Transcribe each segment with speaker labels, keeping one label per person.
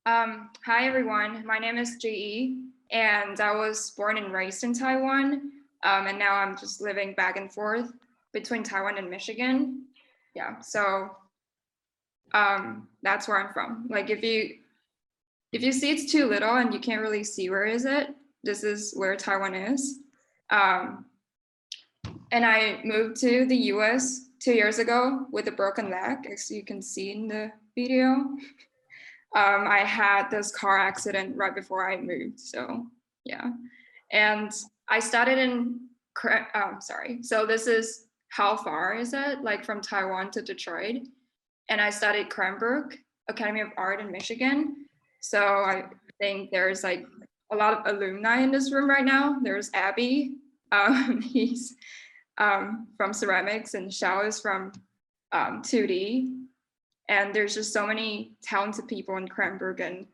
Speaker 1: Hi everyone, my name is GE and I was born and raised in Taiwan. And now I'm just living back and forth between Taiwan and Michigan. Yeah, so that's where I'm from. Like if you see it's too little and you can't really see where is it, this is where Taiwan is. Um, and I moved to the US 2 years ago with a broken leg, as you can see in the video. I had this car accident right before I moved. So yeah, and I started in, sorry. So this is how far is it like from Taiwan to Detroit? And I studied Cranbrook Academy of Art in Michigan. So I think there's like a lot of alumni in this room right now. There's Abby. He's from ceramics, and Xiao is from 2D. And there's just so many talented people in Cranbrook, and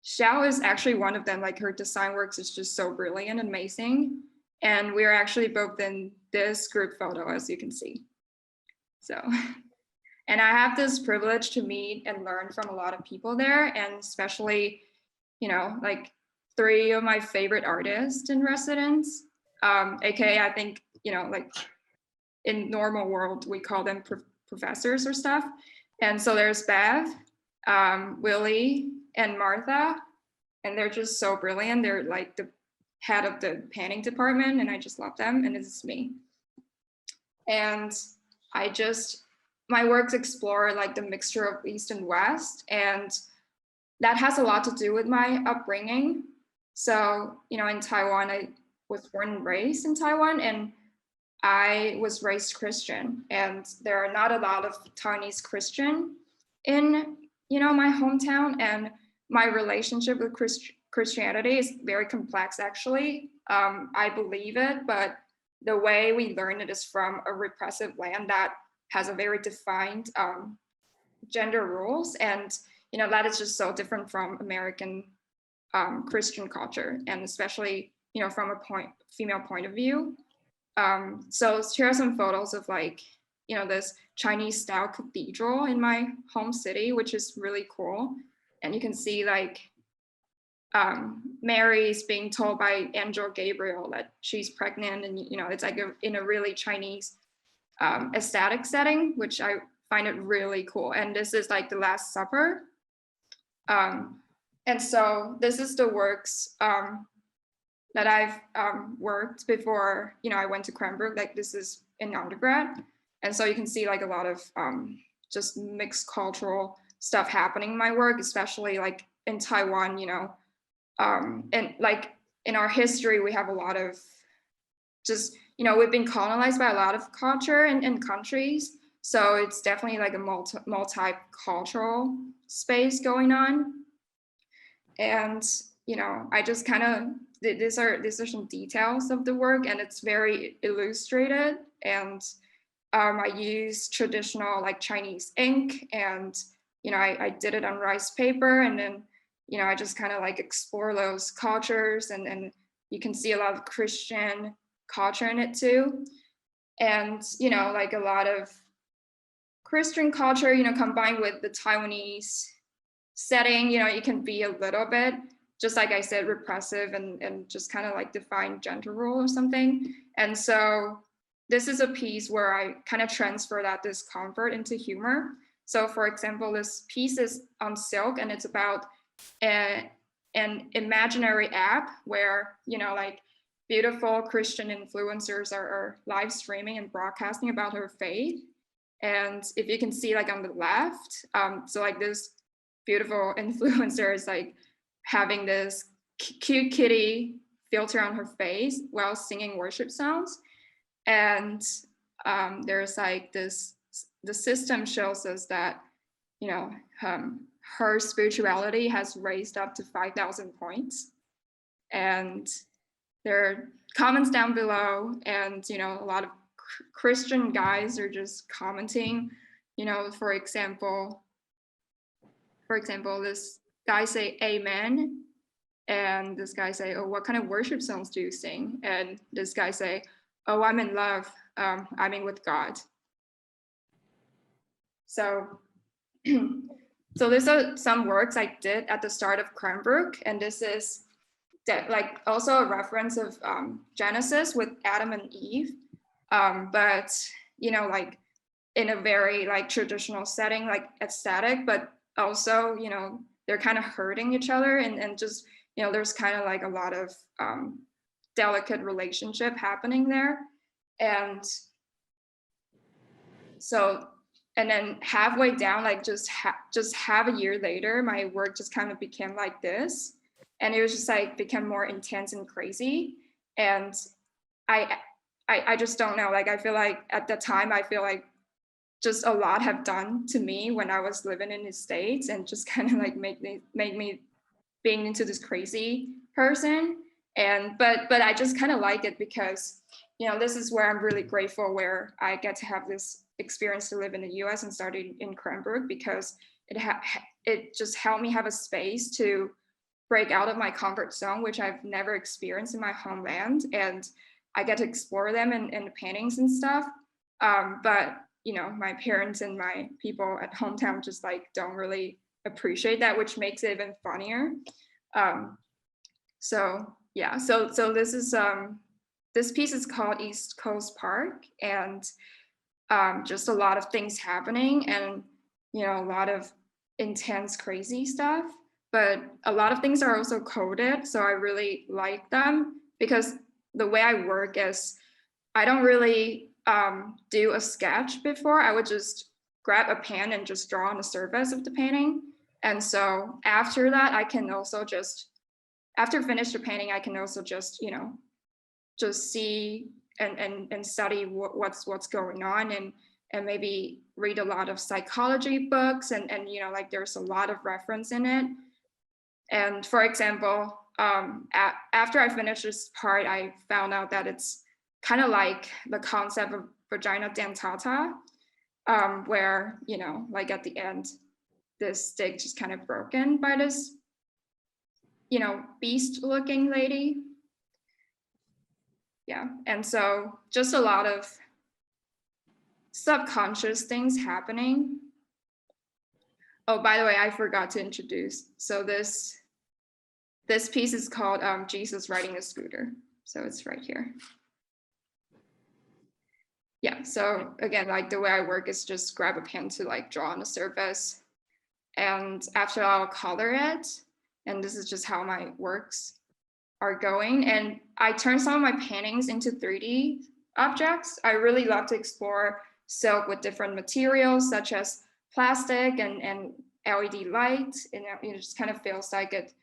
Speaker 1: Xiao is actually one of them. Like her design works is just so brilliant and amazing. And we're actually both in this group photo, as you can see. So, and I have this privilege to meet and learn from a lot of people there, and especially, like 3 of my favorite artists in residence, aka I think, like in normal world, we call them professors or stuff. And so there's Bev, Willie, and Martha, and they're just so brilliant. They're like the head of the painting department, and I just love them, and this is me. And my works explore like the mixture of East and West, and that has a lot to do with my upbringing. So, in Taiwan, I was born and raised in Taiwan, and I was raised Christian, and there are not a lot of Taiwanese Christian in, my hometown, and my relationship with Christianity is very complex, actually. I believe it, but the way we learn it is from a repressive land that has a very defined gender rules, and that is just so different from American Christian culture, and especially from a female point of view. So here are some photos of like, this Chinese style cathedral in my home city, which is really cool. And you can see like Mary is being told by Angel Gabriel that she's pregnant, and it's like in a really Chinese aesthetic setting, which I find it really cool. And this is like the Last Supper. And so this is the works that I've worked before, I went to Cranbrook. Like this is in undergrad. And so you can see like a lot of just mixed cultural stuff happening in my work, especially like in Taiwan, and like in our history, we have a lot of just, we've been colonized by a lot of culture and countries. So it's definitely like a multicultural space going on. And, I just kind of, these are some details of the work, and it's very illustrated. And I use traditional like Chinese ink, and I did it on rice paper, and then I just kind of like explore those cultures, and you can see a lot of Christian culture in it too, and like a lot of Christian culture combined with the Taiwanese setting. You can be a little bit, just like I said, repressive and just kind of like define gender role or something. And so this is a piece where I kind of transfer that discomfort into humor. So for example, this piece is on silk, and it's about an imaginary app where, like beautiful Christian influencers are live streaming and broadcasting about her faith. And if you can see like on the left, so like this beautiful influencer is like having this cute kitty filter on her face while singing worship songs. And there's like this, the system shows us that, her spirituality has raised up to 5,000 points. And there are comments down below, and, a lot of Christian guys are just commenting, for example, this guy say amen, and this guy say, oh, what kind of worship songs do you sing? And this guy say, oh, I'm in love, I'm in with God. So So these are some works I did at the start of Cranbrook, and this is like also a reference of Genesis with Adam and Eve, but you know, like in a very like traditional setting, like aesthetic, but also, you know, they're kind of hurting each other, and just, you know, there's kind of like a lot of delicate relationship happening there. And so, and then halfway down, like just half a year later, my work just kind of became like this, and it was just like become more intense and crazy. And I just don't know, like I feel like at the time I feel like just a lot have done to me when I was living in the States, and just kind of like make me being into this crazy person. And but I just kind of like it because, you know, this is where I'm really grateful where I get to have this experience to live in the US and started in Cranbrook, because it just helped me have a space to break out of my comfort zone, which I've never experienced in my homeland, and I get to explore them in the paintings and stuff. But you know, my parents and my people at hometown just like don't really appreciate that, which makes it even funnier. So yeah, so this is this piece is called East Coast Park, and just a lot of things happening, and you know, a lot of intense crazy stuff, but a lot of things are also coded, so I really like them, because the way I work is I don't really do a sketch before. I would just grab a pen and just draw on the surface of the painting. And so after that, I can also just, after finish the painting, I can also just, you know, just see and study what's going on, and maybe read a lot of psychology books, and you know, like there's a lot of reference in it. And for example, after I finished this part, I found out that it's kind of like the concept of vagina dentata, where, you know, like at the end, this stick just kind of broken by this, you know, beast looking lady. Yeah, and so just a lot of subconscious things happening. Oh, by the way, I forgot to introduce. So this piece is called Jesus Riding a Scooter. So it's right here. Yeah, so again, like the way I work is just grab a pen to like draw on the surface, and after I'll color it, and this is just how my works are going. And I turn some of my paintings into 3D objects. I really love to explore silk with different materials such as plastic and LED light, and it just kind of feels like it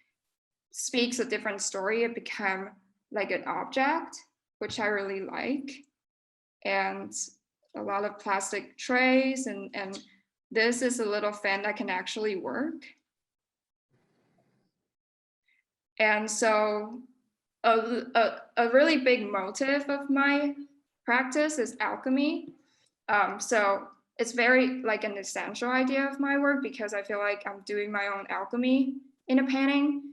Speaker 1: speaks a different story. It became like an object, which I really like. And a lot of plastic trays, and this is a little fan that can actually work. And so a really big motive of my practice is alchemy. So it's very like an essential idea of my work, because I feel like I'm doing my own alchemy in a painting,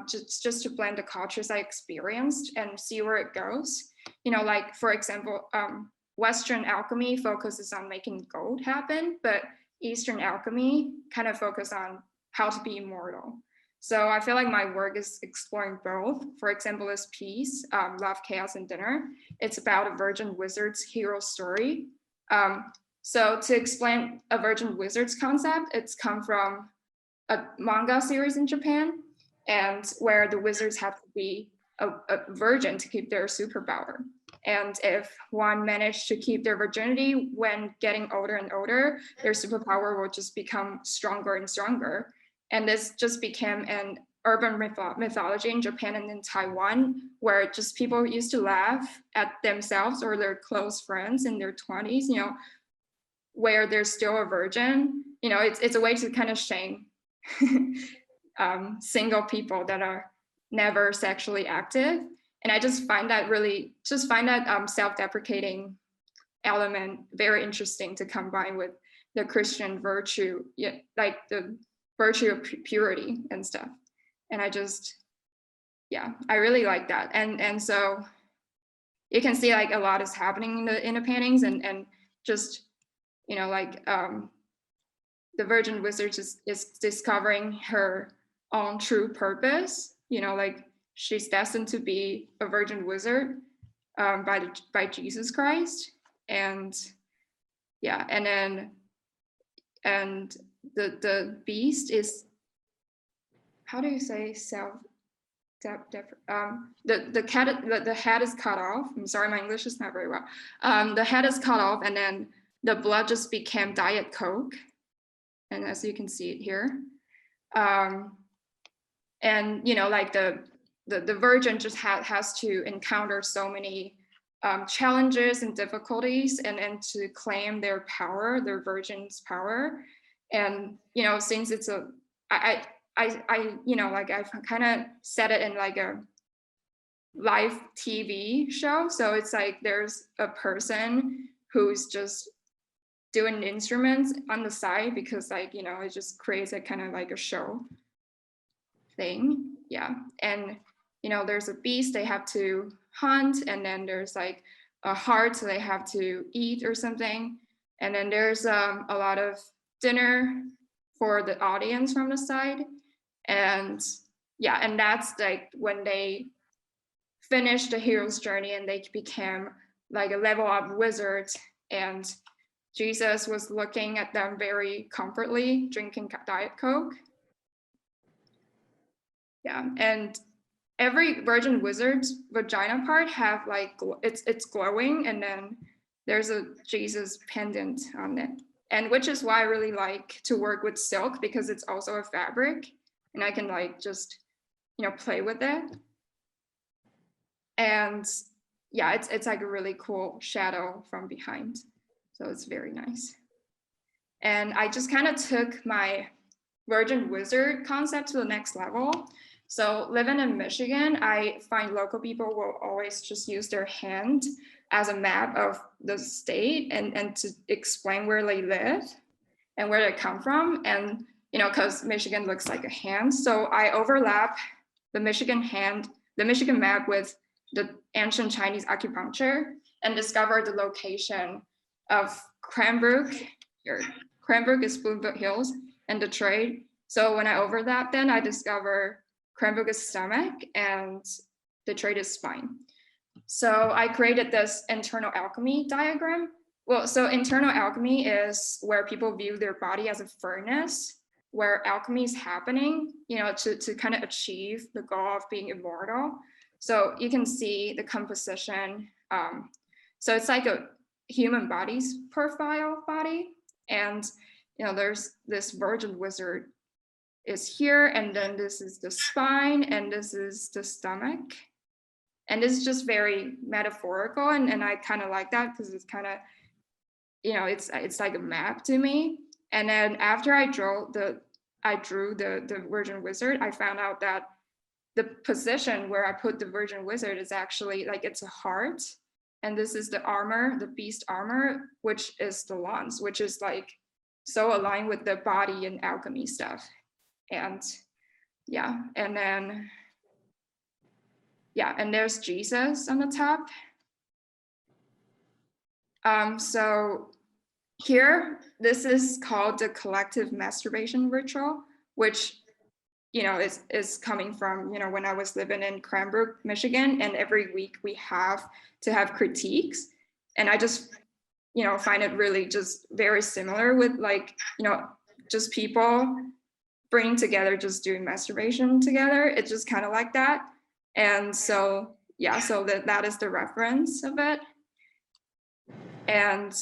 Speaker 1: just to blend the cultures I experienced and see where it goes. You know, like for example, Western alchemy focuses on making gold happen, but Eastern alchemy kind of focus on how to be immortal. So I feel like my work is exploring both. For example, this piece, Love, Chaos, and Dinner, it's about a virgin wizard's hero story. So to explain a virgin wizard's concept, it's come from a manga series in Japan, and where the wizards have to be a virgin to keep their superpower. And if one managed to keep their virginity when getting older and older, their superpower will just become stronger and stronger. And this just became an urban mythology in Japan and in Taiwan, where just people used to laugh at themselves or their close friends in their 20s, you know, where they're still a virgin. You know, it's a way to kind of shame single people that are never sexually active. And I just find that self-deprecating element very interesting to combine with the Christian virtue, yeah, like the virtue of purity and stuff. And I just, yeah, I really like that. And so you can see like a lot is happening in the paintings, and just, you know, like the virgin wizard is discovering her own true purpose, like she's destined to be a virgin wizard by Jesus Christ. And yeah, and the beast is, how do you say the head is cut off. I'm sorry, my English is not very well. The head is cut off, and then the blood just became Diet Coke. And as you can see it here, and like the virgin just has to encounter so many challenges and difficulties, and to claim their power, their virgin's power. And since it's I like I've kind of set it in like a live TV show, so it's like there's a person who's just doing instruments on the side, because like it just creates a kind of like a show thing. Yeah. And there's a beast they have to hunt, and then there's like a heart they have to eat or something, and then there's a lot of dinner for the audience from the side. And yeah, and that's like when they finished the hero's journey and they became like a level up wizard. And Jesus was looking at them very comfortably, drinking Diet Coke. Yeah, and every virgin wizard's vagina part have like, it's glowing, and then there's a Jesus pendant on it. And which is why I really like to work with silk, because it's also a fabric, and I can like just, play with it. And yeah, it's like a really cool shadow from behind. So it's very nice. And I just kind of took my virgin wizard concept to the next level. So living in Michigan, I find local people will always just use their hand as a map of the state, and to explain where they live and where they come from. And, because Michigan looks like a hand. So I overlap the Michigan map with the ancient Chinese acupuncture, and discover the location of Cranbrook. Cranbrook is Bloomfield Hills, and Detroit. So when I overlap, then I discover Cranbrook is stomach and Detroit is spine. So I created this internal alchemy diagram. Well, so internal alchemy is where people view their body as a furnace, where alchemy is happening, to kind of achieve the goal of being immortal. So you can see the composition. So it's like a human body's profile body. And, there's this virgin wizard is here, and then this is the spine, and this is the stomach. And it's just very metaphorical, and I kind of like that, because it's kind of, it's like a map to me. And then after I drew the virgin wizard, I found out that the position where I put the virgin wizard is actually like, it's a heart, and this is the armor, the beast armor, which is the lance, which is like so aligned with the body and alchemy stuff. And yeah, and then yeah, and there's Jesus on the top. So here, this is called the collective masturbation ritual, which is coming from when I was living in Cranbrook, Michigan, and every week we have to have critiques, and I just find it really just very similar with like just people bringing together, just doing masturbation together. It's just kind of like that. And so yeah, so that is the reference of it. And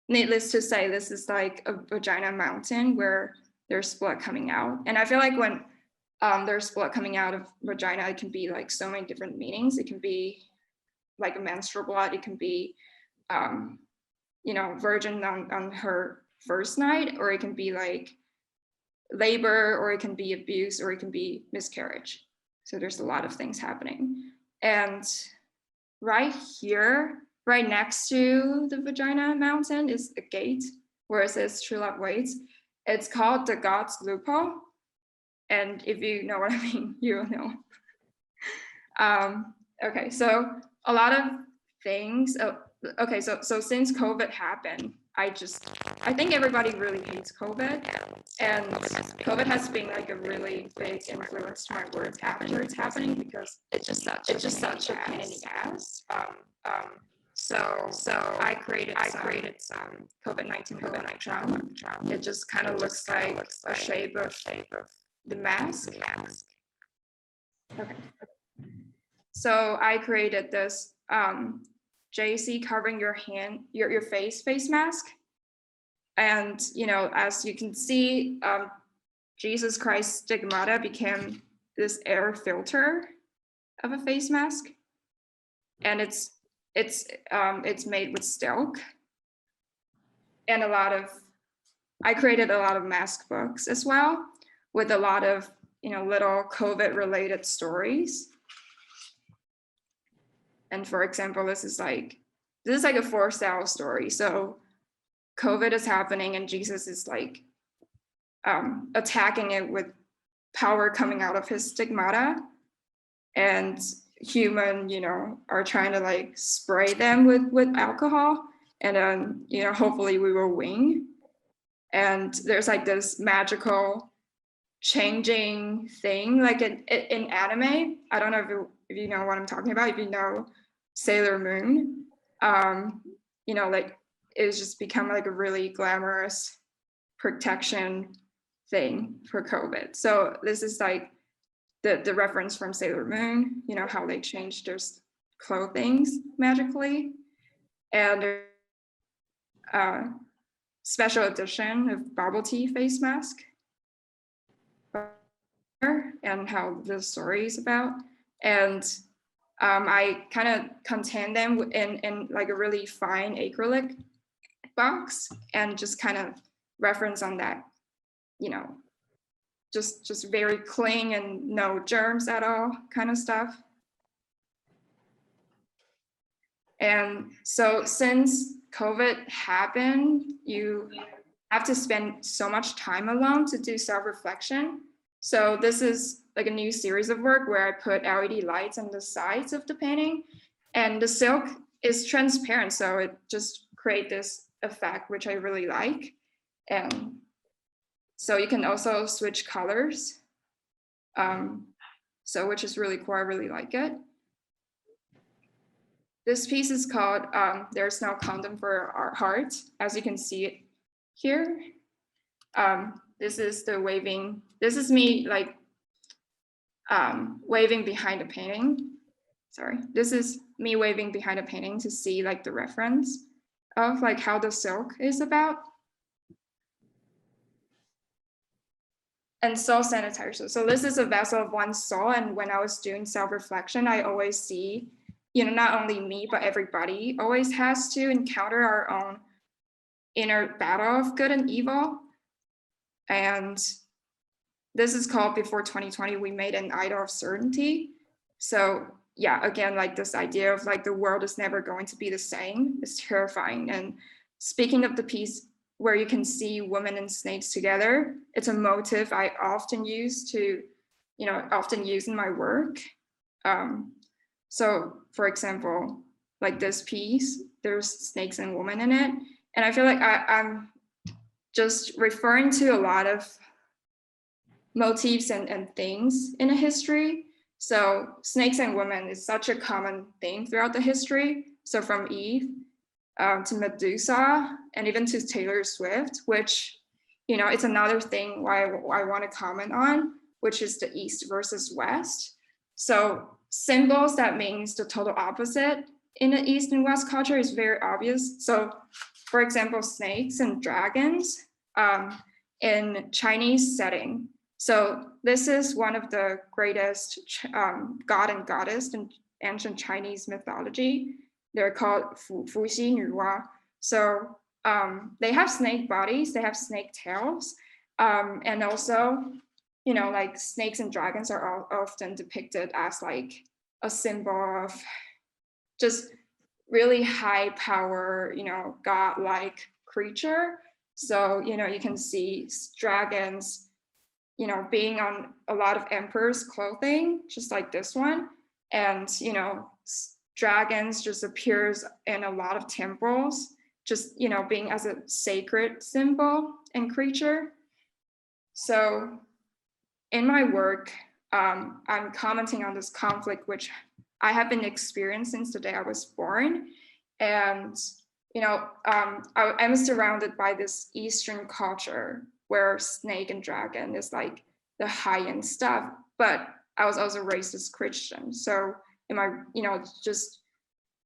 Speaker 1: needless to say, this is like a vagina mountain where there's blood coming out. And I feel like when there's blood coming out of vagina, it can be like so many different meanings. It can be like a menstrual blood. It can be, virgin on her first night, or it can be like labor, or it can be abuse, or it can be miscarriage. So there's a lot of things happening. And right here, right next to the vagina mountain, is a gate where it says true love waits. It's called the God's loophole. And if you know what I mean, you'll know. Okay, so a lot of things. Okay, so since COVID happened, I think everybody really hates COVID, and COVID has been like a really big influence to my work after it's happening, because it's just such a pain in the ass. So I created some COVID-19 trauma. It just kind of looks like a shape of the mask. Okay. So I created this JC covering your face mask. And, as you can see, Jesus Christ's stigmata became this air filter of a face mask. And it's made with silk. And I created a lot of mask books as well, with a lot of, little COVID related stories. And for example, this is like a for sale story. So COVID is happening and Jesus is like attacking it with power coming out of his stigmata, and human, are trying to like spray them with alcohol, and then hopefully we will win. And there's like this magical changing thing, like in anime. I don't know if you know what I'm talking about. If you know Sailor Moon, like it's just become like a really glamorous protection thing for COVID. So this is like the reference from Sailor Moon, how they changed their clothing magically. And special edition of bubble tea face mask, and how the story is about. And I kind of contain them in like a really fine acrylic box, and just kind of reference on that, just very clean and no germs at all kind of stuff. And so since COVID happened, you have to spend so much time alone to do self-reflection. So this is like a new series of work where I put LED lights on the sides of the painting, and the silk is transparent, so it just creates this effect, which I really like. And so you can also switch colors, so which is really cool. I really like it. This piece is called There's No Condom for Our Heart, as you can see it here. This is me like waving behind a painting. Sorry, this is me waving behind a painting to see like the reference of like how the silk is about. And soul sanitizer. So this is a vessel of one's soul. And when I was doing self-reflection, I always see, not only me, but everybody always has to encounter our own inner battle of good and evil. And this is called Before 2020, we made an idol of certainty. So yeah, again, like this idea of like the world is never going to be the same is terrifying. And speaking of the piece where you can see women and snakes together, it's a motif I often use in my work. So for example, like this piece, there's snakes and women in it. And I feel like I'm just referring to a lot of motifs and things in a history. So snakes and women is such a common thing throughout the history. So from Eve to Medusa, and even to Taylor Swift, which, it's another thing why I want to comment on, which is the East versus West. So symbols that means the total opposite in the East and West culture is very obvious. So for example, snakes and dragons in Chinese setting. So this is one of the greatest god and goddess in ancient Chinese mythology. They're called Fuxi Nuwa. So they have snake bodies, they have snake tails, and also, like snakes and dragons are often depicted as like a symbol of just really high power, godlike creature. So, you can see dragons, being on a lot of emperors' clothing, just like this one. And, dragons just appears in a lot of temples just, you know, being as a sacred symbol and creature. So in my work, I'm commenting on this conflict, which I have been experiencing since the day I was born. And, you know, I'm surrounded by this Eastern culture where snake and dragon is like the high-end stuff, but I was also raised as Christian. So in my, you know, just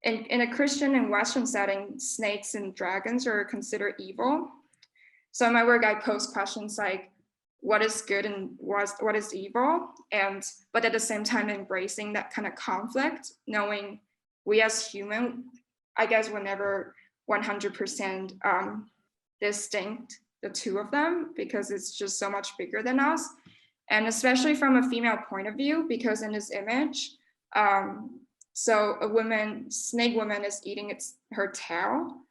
Speaker 1: in a Christian and Western setting, snakes and dragons are considered evil. So in my work, I pose questions like, what is good and what is evil? And, but at the same time, embracing that kind of conflict, knowing we as human, I guess, were never 100% distinct, the two of them, because it's just so much bigger than us. And especially from a female point of view, because in this image, so a woman, snake woman is eating her tail.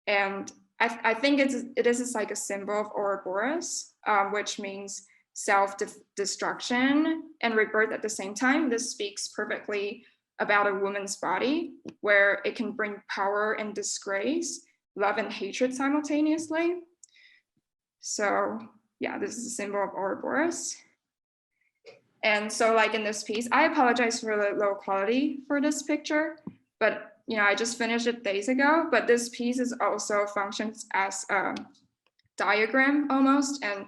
Speaker 1: And I think it is like a symbol of Ouroboros, which means self-destruction and rebirth at the same time. This speaks perfectly about a woman's body, where it can bring power and disgrace, love and hatred simultaneously. So yeah, this is a symbol of Ouroboros. And so like in this piece, I apologize for the low quality for this picture, but you know, I just finished it days ago, but this piece is also functions as a diagram almost. And,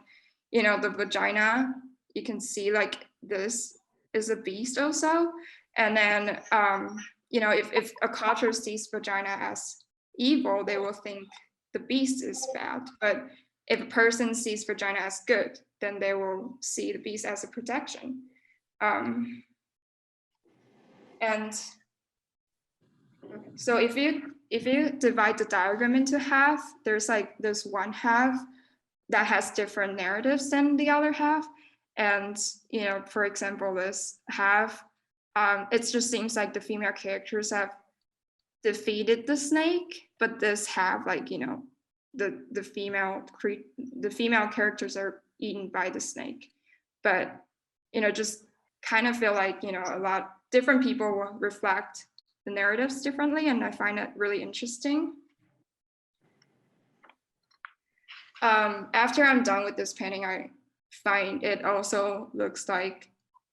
Speaker 1: you know, the vagina, you can see like this is a beast also. And then, you know, if a culture sees vagina as evil, they will think the beast is bad. But if a person sees vagina as good, then they will see the beast as a protection. And so if you divide the diagram into half, there's like this one half that has different narratives than the other half. And, you know, for example, this half, it just seems like the female characters have defeated the snake, but this half, like, you know, the female characters are eaten by the snake. But, you know, just kind of feel like, you know, a lot different people will reflect the narratives differently, and I find it really interesting. After I'm done with this painting, I find it also looks like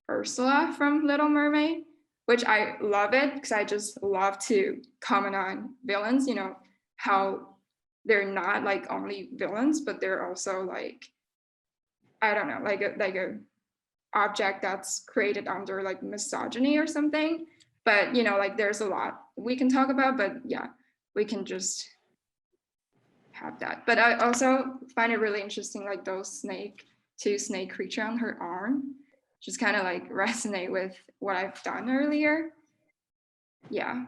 Speaker 1: Ursula from Little Mermaid, which I love it because I just love to comment on villains, you know, how they're not like only villains, but they're also like, I don't know, like a object that's created under like misogyny or something. But, you know, like there's a lot we can talk about, but yeah, we can just have that. But I also find it really interesting, like those two snake creature on her arm, just kind of like resonate with what I've done earlier. Yeah.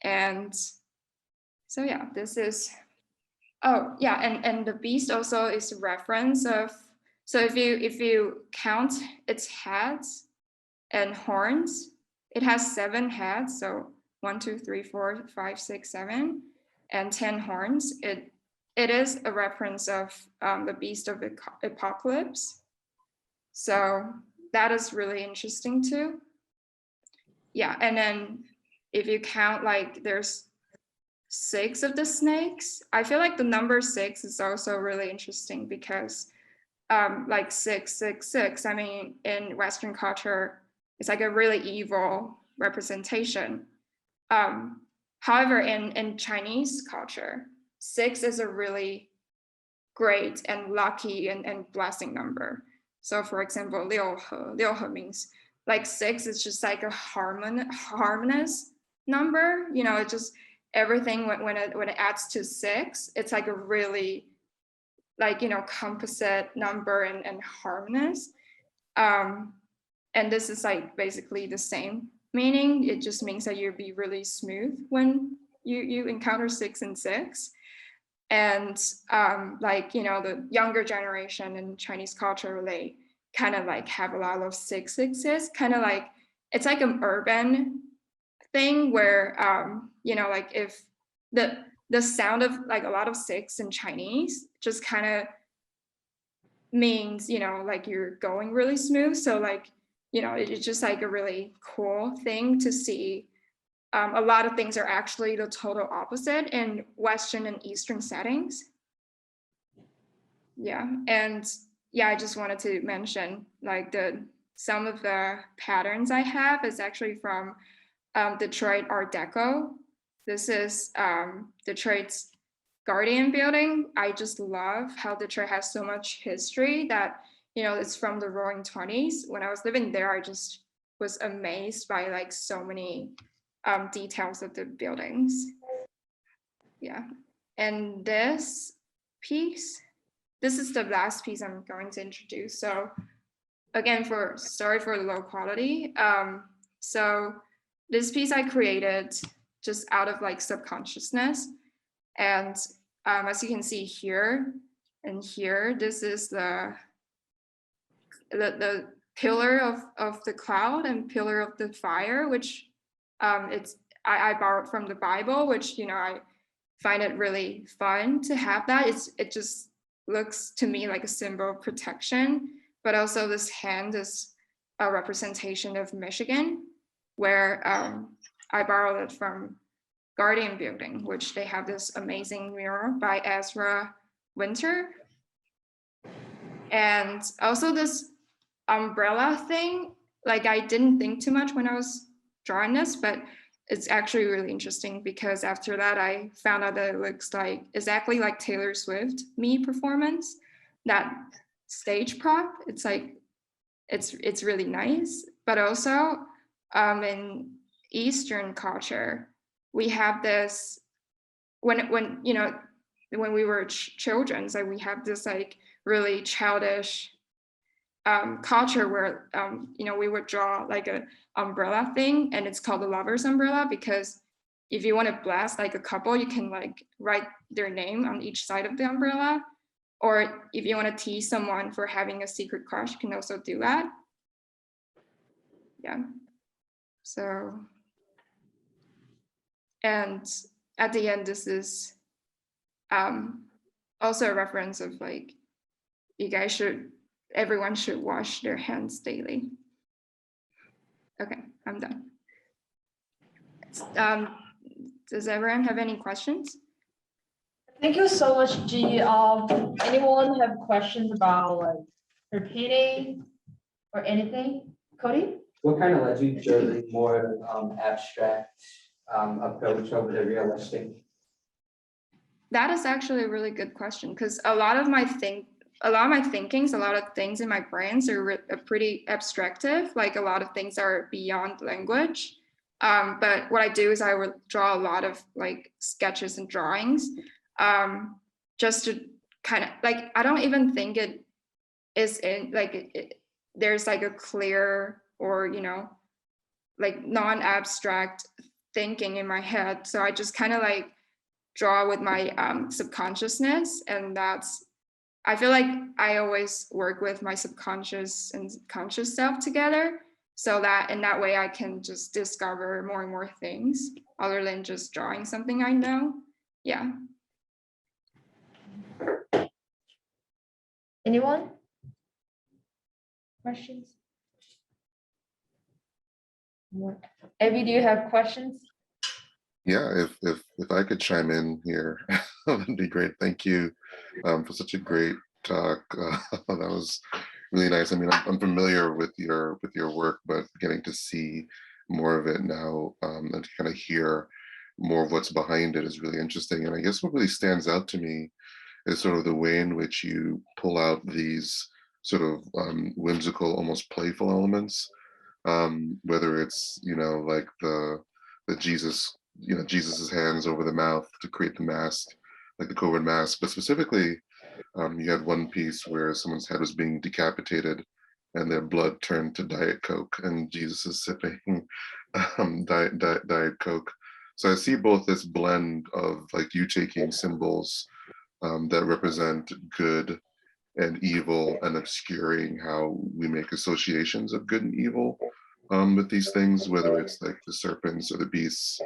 Speaker 1: And so yeah, this is, oh yeah, and the beast also is a reference of, so if you count its heads and horns, it has 7 heads, so 1, 2, 3, 4, 5, 6, 7, and 10 horns. It is a reference of the beast of apocalypse. So that is really interesting too. Yeah, and then if you count, like there's 6 of the snakes. I feel like the number 6 is also really interesting because like 666, I mean, in Western culture, it's like a really evil representation. However, in Chinese culture, 6 is a really great and lucky and blessing number. So for example, 六合 means like 6 is just like a harmonious number. You know, it just everything when it adds to 6, it's like a really like, you know, composite number and harmonious. And this is like basically the same meaning. It just means that you'll be really smooth when you encounter 6 and 6. And like, you know, the younger generation in Chinese culture, they kind of like have a lot of 666, kind of like, it's like an urban thing where, you know, like if the sound of like a lot of 6 in Chinese just kind of means, you know, like you're going really smooth. So like, you know, it's just like a really cool thing to see a lot of things are actually the total opposite in Western and Eastern settings. Yeah, and yeah, I just wanted to mention like some of the patterns I have is actually from Detroit Art Deco. This is Detroit's Guardian building. I just love how Detroit has so much history that, you know, it's from the Roaring 20s. When I was living there, I just was amazed by like so many details of the buildings. Yeah, and this piece, this is the last piece I'm going to introduce. So again, sorry for the low quality. So this piece I created just out of like subconsciousness. And as you can see here and here, this is the pillar of the cloud and pillar of the fire, which I borrowed from the Bible, which, you know, I find it really fun to have that. It just looks to me like a symbol of protection, but also this hand is a representation of Michigan, where I borrowed it from Guardian Building, which they have this amazing mural by Ezra Winter. And also this umbrella thing, like I didn't think too much when I was drawing this, but it's actually really interesting because after that, I found out that it looks like exactly like Taylor Swift Me performance, that stage prop. It's like, it's really nice, but also in Eastern culture, we have this, when you know, when we were children, so we have this like really childish culture where you know, we would draw like a umbrella thing, and it's called the lover's umbrella, because if you want to bless like a couple, you can like write their name on each side of the umbrella, or if you want to tease someone for having a secret crush, you can also do that. Yeah, so, and at the end, this is also a reference of like, everyone should wash their hands daily. Okay, I'm done. Does everyone have any questions?
Speaker 2: Thank you so much, G. Anyone have questions about like repeating or anything? Cody?
Speaker 3: What kind of led you to the more abstract approach over the realistic?
Speaker 1: That is actually a really good question, because a lot of my thinkings, a lot of things in my brains are pretty abstractive. Like a lot of things are beyond language. But what I do is I would draw a lot of like sketches and drawings, just to kind of like, I don't even think it is in like, there's like a clear or, you know, like non-abstract thinking in my head. So I just kind of like draw with my subconsciousness, and I feel like I always work with my subconscious and conscious self together, so that in that way I can just discover more and more things other than just drawing something I know. Yeah.
Speaker 2: Anyone? Questions? Abby, do you have questions?
Speaker 4: Yeah, if I could chime in here, that'd be great. Thank you for such a great talk. That was really nice. I mean, I'm familiar with your work, but getting to see more of it now and to kind of hear more of what's behind it is really interesting. And I guess what really stands out to me is sort of the way in which you pull out these sort of whimsical, almost playful elements, whether it's, you know, like the Jesus, you know, Jesus's hands over the mouth to create the mask, like the COVID mask, but specifically, you had one piece where someone's head was being decapitated and their blood turned to Diet Coke, and Jesus is sipping Diet Coke. So I see both this blend of like you taking symbols that represent good and evil and obscuring how we make associations of good and evil with these things, whether it's like the serpents or the beasts,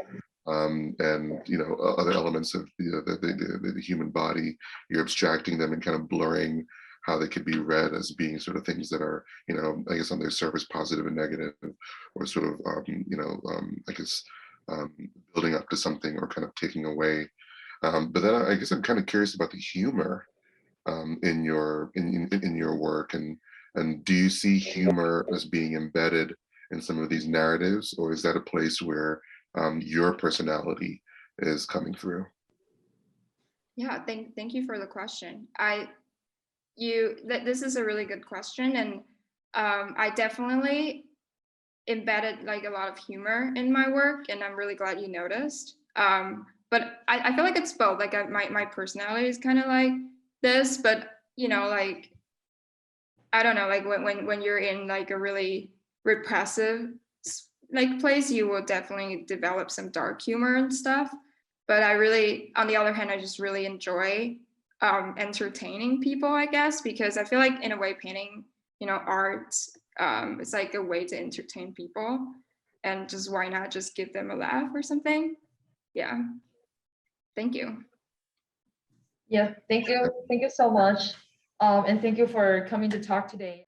Speaker 4: and you know, other elements of the human body. You're abstracting them and kind of blurring how they could be read as being sort of things that are, you know, I guess on their surface positive and negative, or sort of, you know, I guess building up to something or kind of taking away. But then I guess I'm kind of curious about the humor in your work, and do you see humor as being embedded in some of these narratives, or is that a place where your personality is coming through?
Speaker 1: Yeah, thank you for the question. This is a really good question, and I definitely embedded like a lot of humor in my work, and I'm really glad you noticed. But I feel like it's both. Like my personality is kind of like this, but you know, like I don't know, like when you're in like a really repressive like place, you will definitely develop some dark humor and stuff. But I really, on the other hand, I just really enjoy entertaining people, I guess, because I feel like in a way painting, you know, art, it's like a way to entertain people, and just why not just give them a laugh or something? Yeah. Thank you.
Speaker 2: Yeah, thank you so much. And thank you for coming to talk today.